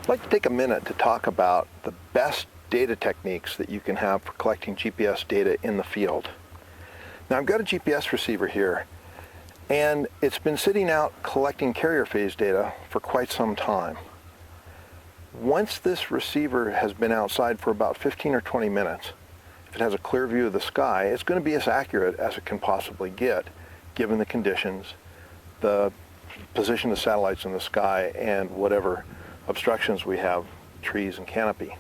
I'd like to take a minute to talk about the best data techniques that you can have for collecting GPS data in the field. Now I've got a GPS receiver here, and it's been sitting out collecting carrier phase data for quite some time. Once this receiver has been outside for about 15 or 20 minutes, if it has a clear view of the sky, it's going to be as accurate as it can possibly get, given the conditions, the position of satellites in the sky, and whatever obstructions we have, trees and canopy.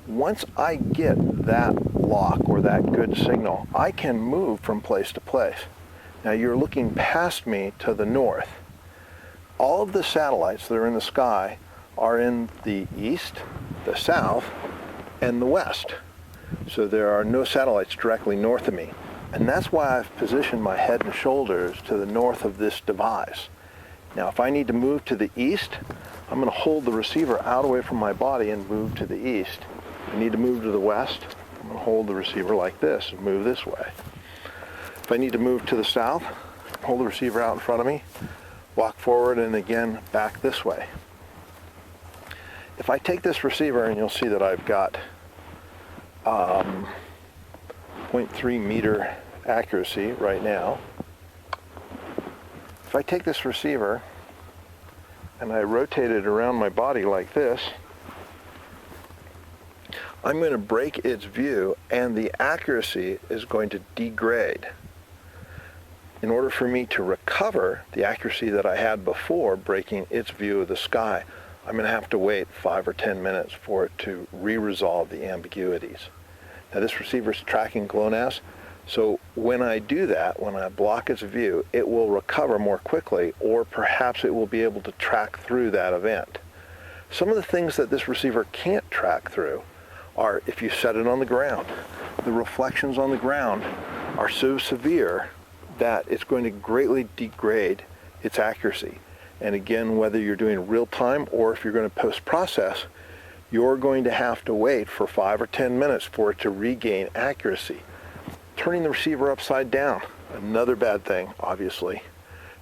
Once I get that lock or that good signal, I can move from place to place. Now you're looking past me to the north. All of the satellites that are in the sky are in the east, the south, and the west. So there are no satellites directly north of me. And that's why I've positioned my head and shoulders to the north of this device. Now if I need to move to the east, I'm going to hold the receiver out away from my body and move to the east. If I need to move to the west, I'm going to hold the receiver like this and move this way. If I need to move to the south, hold the receiver out in front of me, walk forward, and again back this way. If I take this receiver, and you'll see that I've got 0.3 meter accuracy right now. If I take this receiver and I rotate it around my body like this, I'm going to break its view and the accuracy is going to degrade. In order for me to recover the accuracy that I had before breaking its view of the sky, I'm going to have to wait 5 or 10 minutes for it to re-resolve the ambiguities. Now this receiver is tracking GLONASS, so when I do that, when I block its view, it will recover more quickly, or perhaps it will be able to track through that event. Some of the things that this receiver can't track through are if you set it on the ground. The reflections on the ground are so severe that it's going to greatly degrade its accuracy. And again, whether you're doing real time or if you're going to post-process, you're going to have to wait for 5 or 10 minutes for it to regain accuracy. Turning the receiver upside down, another bad thing, obviously,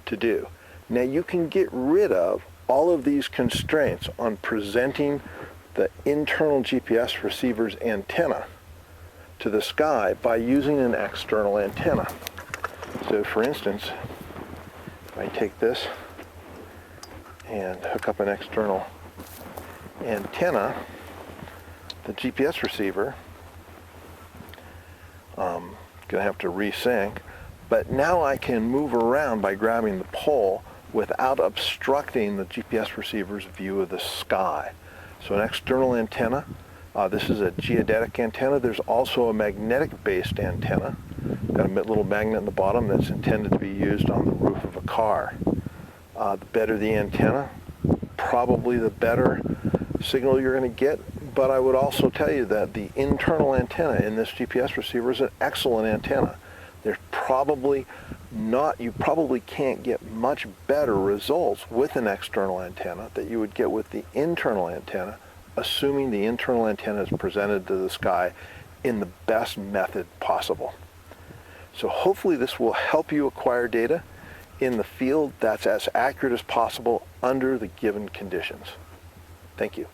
to do. Now you can get rid of all of these constraints on presenting the internal GPS receiver's antenna to the sky by using an external antenna. So for instance, if I take this and hook up an external antenna, the GPS receiver, gonna have to resync, but now I can move around by grabbing the pole without obstructing the GPS receiver's view of the sky. So an external antenna, this is a geodetic antenna. There's also a magnetic-based antenna. Got a little magnet in the bottom that's intended to be used on the roof of a car. The better the antenna, probably the better signal you're going to get, but I would also tell you that the internal antenna in this GPS receiver is an excellent antenna. There's probably not, you probably can't get much better results with an external antenna that you would get with the internal antenna, assuming the internal antenna is presented to the sky in the best method possible. So hopefully this will help you acquire data in the field that's as accurate as possible under the given conditions. Thank you.